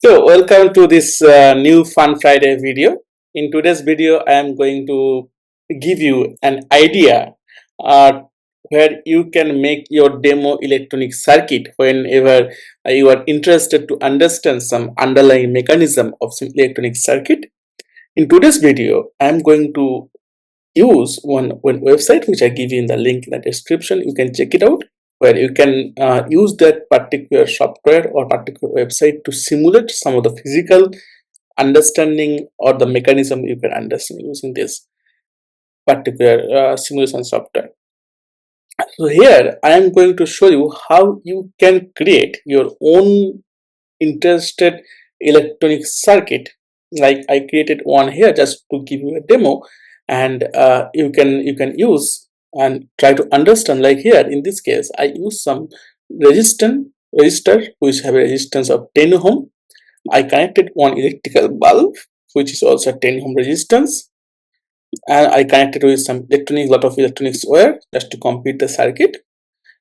So welcome to this new Fun Friday video. In today's video, I am going to give you an idea uh, where you can make your demo electronic circuit whenever you are interested to understand some underlying mechanism of some electronic circuit. In today's video, I am going to use one website which I give you in the link in the description. You can check it out, where you can use that particular software or particular website to simulate some of the physical understanding or the mechanism you can understand using this particular simulation software. So here I am going to show you how you can create your own interested electronic circuit. Like I created one here just to give you a demo, and you can use and try to understand. Like here in this case, I use some resistor which have a resistance of 10 ohm. I connected one electrical bulb which is also 10 ohm resistance, and I connected with some lot of electronics wire just to complete the circuit.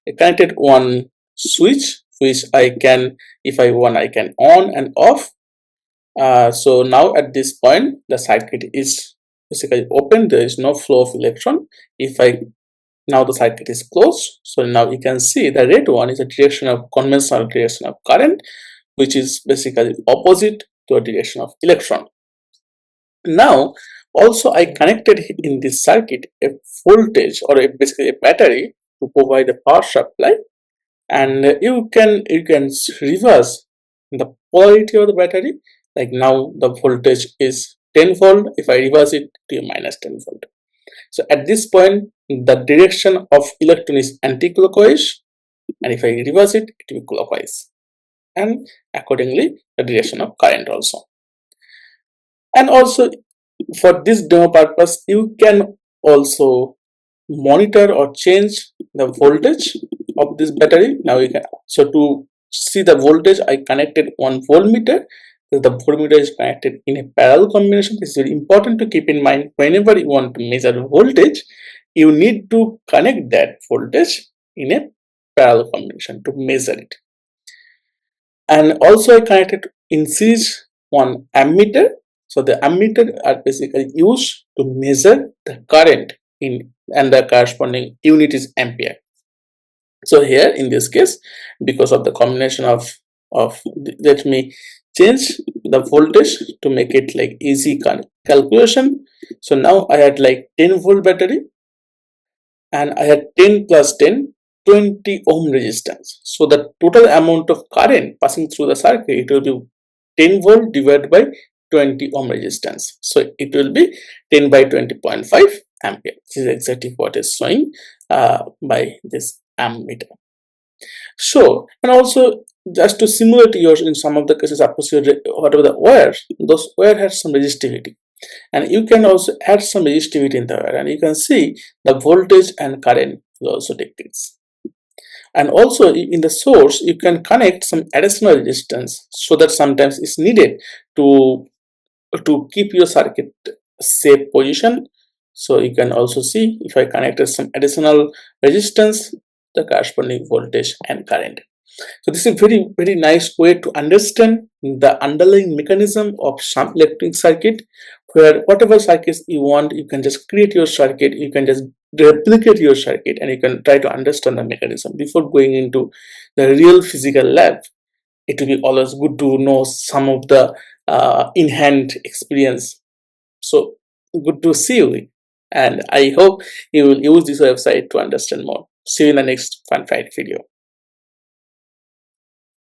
I connected one switch which I can, if I want, I can on and off. So now at this point the circuit is basically open, there is no flow of electron. If I now the circuit is closed, so now you can see the red one is a direction of conventional direction of current, which is basically opposite to a direction of electron. Now also I connected in this circuit a voltage or basically a battery to provide a power supply, and you can reverse the polarity of the battery. Like now the voltage is 10 volt, if I reverse it to minus 10 volt. So at this point the direction of electron is anti-clockwise, and if I reverse it, it will be clockwise, and accordingly the direction of current also. And also for this demo purpose, you can also monitor or change the voltage of this battery. Now you can, so to see the voltage, I connected one voltmeter. The voltmeter is connected in a parallel combination. This is very important to keep in mind. Whenever you want to measure voltage, you need to connect that voltage in a parallel combination to measure it. And also I connected in series one ammeter. So the ammeter are basically used to measure the current in, and the corresponding unit is ampere. So here in this case, because of the combination of let me change the voltage to make it like easy calculation. So now I had like 10 volt battery, and I had 10 plus 10, 20 ohm resistance. So the total amount of current passing through the circuit, it will be 10 volt divided by 20 ohm resistance. So it will be 10 by 20.5 ampere. This is exactly what is showing by this ammeter. So, and also just to simulate yours, in some of the cases, whatever the wires, those wire has some resistivity, and you can also add some resistivity in the wire, and you can see the voltage and current will also decrease. And also in the source, you can connect some additional resistance, so that sometimes it's needed to keep your circuit safe position. So you can also see if I connected some additional resistance, the corresponding voltage and current. So this is a very nice way to understand the underlying mechanism of some electric circuit, where whatever circuits you want, you can just create your circuit, you can just replicate your circuit, and you can try to understand the mechanism before going into the real physical lab. It will be always good to know some of the in-hand experience. So good to see you, and I hope you will use this website to understand more. See you in the next Fun Friday video.